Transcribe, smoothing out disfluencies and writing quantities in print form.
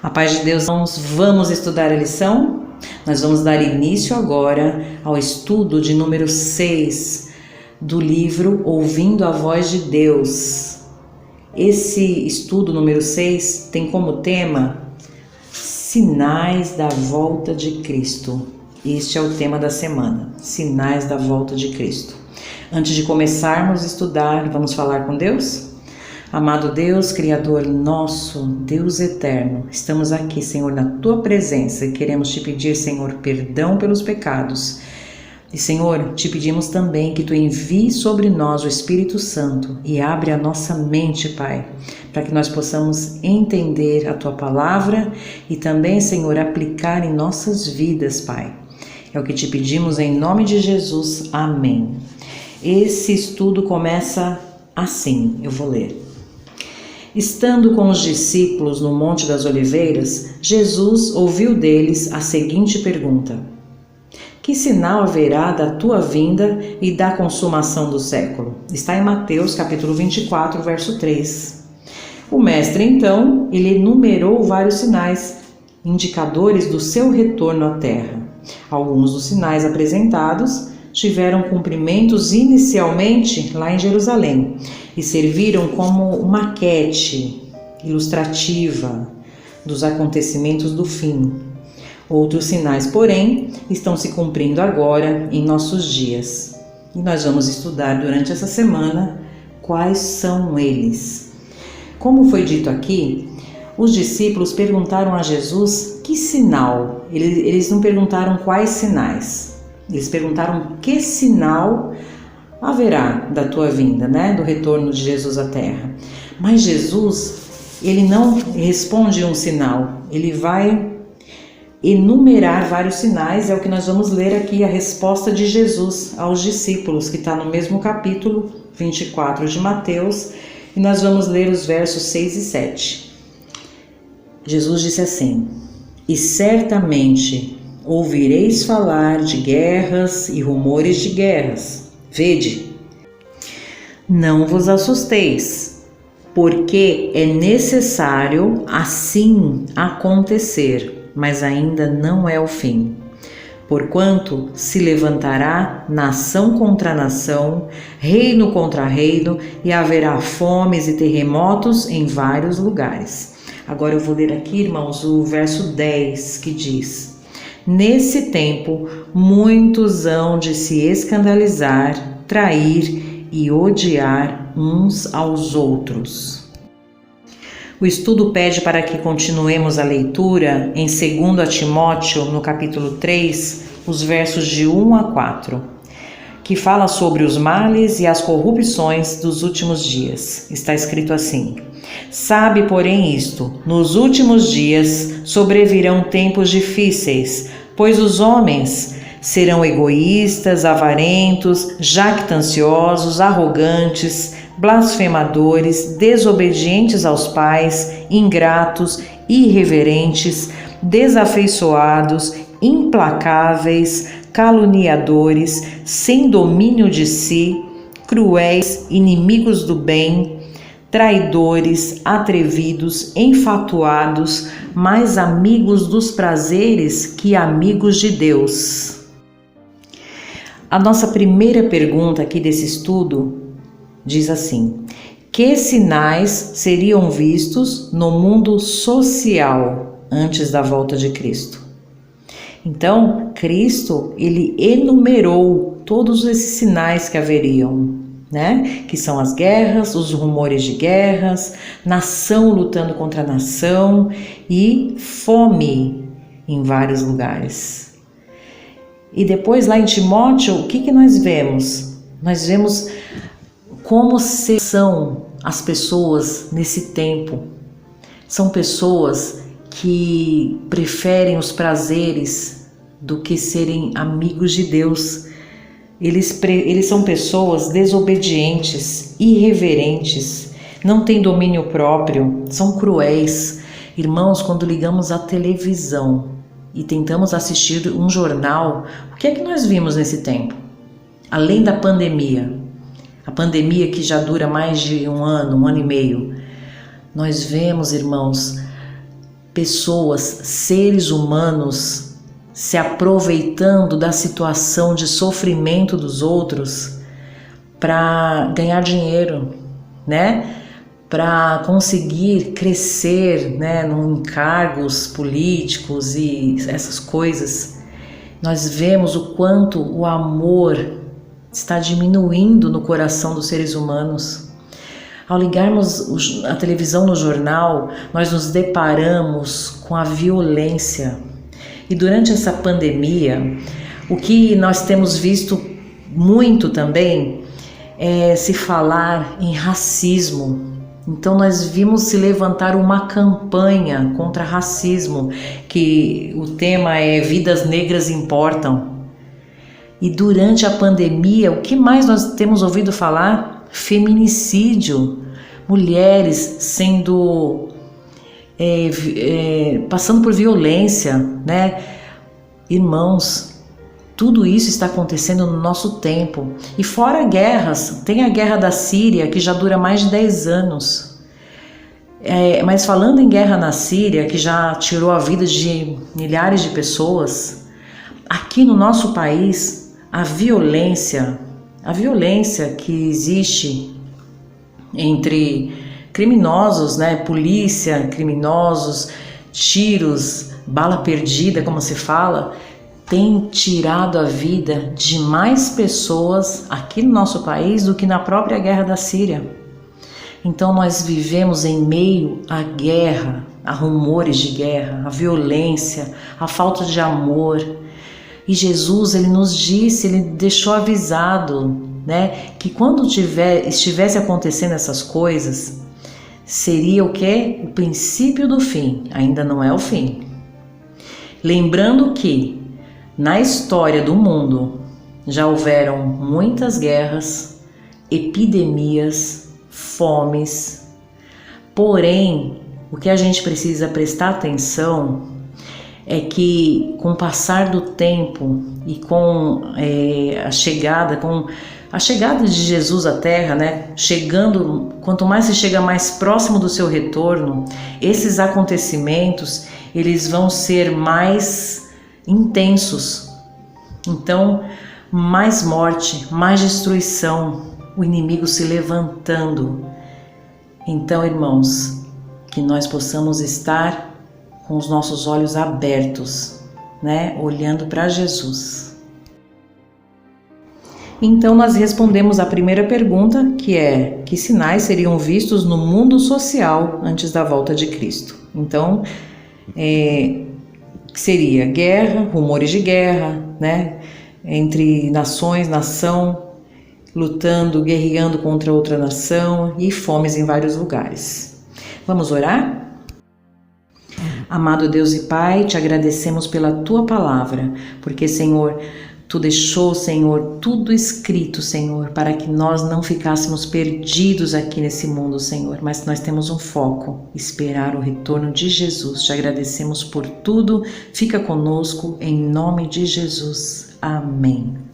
A paz de Deus, irmãos, vamos estudar a lição? Nós vamos dar início agora ao estudo de número 6 do livro Ouvindo a Voz de Deus. Esse estudo número 6 tem como tema Sinais da Volta de Cristo. Este é o tema da semana, Sinais da Volta de Cristo. Antes de começarmos a estudar, vamos falar com Deus? Amado Deus, Criador nosso, Deus eterno, estamos aqui, Senhor, na Tua presença e queremos Te pedir, Senhor, perdão pelos pecados. E, Senhor, Te pedimos também que Tu envies sobre nós o Espírito Santo e abre a nossa mente, Pai, para que nós possamos entender a Tua palavra e também, Senhor, aplicar em nossas vidas, Pai. É o que Te pedimos em nome de Jesus. Amém. Esse estudo começa assim, eu vou ler. Estando com os discípulos no Monte das Oliveiras, Jesus ouviu deles a seguinte pergunta: Que sinal haverá da tua vinda e da consumação do século? Está em Mateus capítulo 24, verso 3. O mestre, então, ele enumerou vários sinais, indicadores do seu retorno à terra. Alguns dos sinais apresentados tiveram cumprimentos inicialmente lá em Jerusalém e serviram como maquete ilustrativa dos acontecimentos do fim. Outros sinais, porém, estão se cumprindo agora em nossos dias. E nós vamos estudar durante essa semana quais são eles. Como foi dito aqui, os discípulos perguntaram a Jesus que sinal. Eles não perguntaram quais sinais. Eles perguntaram que sinal haverá da tua vinda, do retorno de Jesus à terra. Mas Jesus, ele não responde um sinal, ele vai enumerar vários sinais. É o que nós vamos ler aqui, a resposta de Jesus aos discípulos, que está no mesmo capítulo 24 de Mateus, e nós vamos ler os versos 6 e 7. Jesus disse assim: E certamente ouvireis falar de guerras e rumores de guerras. Vede, não vos assusteis, porque é necessário assim acontecer, mas ainda não é o fim. Porquanto se levantará nação contra nação, reino contra reino, e haverá fomes e terremotos em vários lugares. Agora eu vou ler aqui, irmãos, o verso 10, que diz: Nesse tempo, muitos hão de se escandalizar, trair e odiar uns aos outros. O estudo pede para que continuemos a leitura em 2 Timóteo, no capítulo 3, os versos de 1 a 4, que fala sobre os males e as corrupções dos últimos dias. Está escrito assim: Sabe, porém, isto: nos últimos dias sobrevirão tempos difíceis, pois os homens serão egoístas, avarentos, jactanciosos, arrogantes, blasfemadores, desobedientes aos pais, ingratos, irreverentes, desafeiçoados, implacáveis, caluniadores, sem domínio de si, cruéis, inimigos do bem, traidores, atrevidos, enfatuados, mais amigos dos prazeres que amigos de Deus. A nossa primeira pergunta aqui desse estudo diz assim: que sinais seriam vistos no mundo social antes da volta de Cristo? Então, Cristo, ele enumerou todos esses sinais que haveriam, que são as guerras, os rumores de guerras, nação lutando contra nação e fome em vários lugares. E depois lá em Timóteo, o que nós vemos? Nós vemos como são as pessoas nesse tempo. São pessoas que preferem os prazeres do que serem amigos de Deus. Eles são pessoas desobedientes, irreverentes, não têm domínio próprio, são cruéis. Irmãos, quando ligamos a televisão e tentamos assistir um jornal, o que é que nós vimos nesse tempo? Além da pandemia, a pandemia que já dura mais de um ano e meio, nós vemos, irmãos, pessoas, seres humanos, se aproveitando da situação de sofrimento dos outros para ganhar dinheiro, né? Para conseguir crescer, né, em cargos políticos e essas coisas. Nós vemos o quanto o amor está diminuindo no coração dos seres humanos. Ao ligarmos a televisão no jornal, nós nos deparamos com a violência. E durante essa pandemia, o que nós temos visto muito também é se falar em racismo. Então nós vimos se levantar uma campanha contra racismo, que o tema é Vidas Negras Importam. E durante a pandemia, o que mais nós temos ouvido falar? Feminicídio, mulheres sendo passando por violência, né? Irmãos, tudo isso está acontecendo no nosso tempo. E fora guerras, tem a guerra da Síria, que já dura mais de 10 anos. Mas falando em guerra na Síria, que já tirou a vida de milhares de pessoas, aqui no nosso país, a violência que existe entre criminosos, né, polícia, criminosos, tiros, bala perdida, como se fala, tem tirado a vida de mais pessoas aqui no nosso país do que na própria guerra da Síria. Então nós vivemos em meio à guerra, a rumores de guerra, a violência, a falta de amor. E Jesus, ele nos disse, ele deixou avisado, né, que quando estivesse acontecendo essas coisas, seria o quê? O princípio do fim, ainda não é o fim. Lembrando que na história do mundo já houveram muitas guerras, epidemias, fomes, porém, o que a gente precisa prestar atenção é que com o passar do tempo e com a chegada de Jesus à Terra, né, quanto mais se chega mais próximo do seu retorno, esses acontecimentos eles vão ser mais intensos. Então, mais morte, mais destruição, o inimigo se levantando. Então, irmãos, que nós possamos estar com os nossos olhos abertos, né, olhando para Jesus. Então nós respondemos a primeira pergunta, que é: que sinais seriam vistos no mundo social antes da volta de Cristo? Então, seria guerra, rumores de guerra, né, entre nação, lutando, guerreando contra outra nação e fomes em vários lugares. Vamos orar? Amado Deus e Pai, te agradecemos pela Tua palavra, porque, Senhor, Tu deixou, Senhor, tudo escrito, Senhor, para que nós não ficássemos perdidos aqui nesse mundo, Senhor, mas nós temos um foco, esperar o retorno de Jesus. Te agradecemos por tudo, fica conosco, em nome de Jesus. Amém.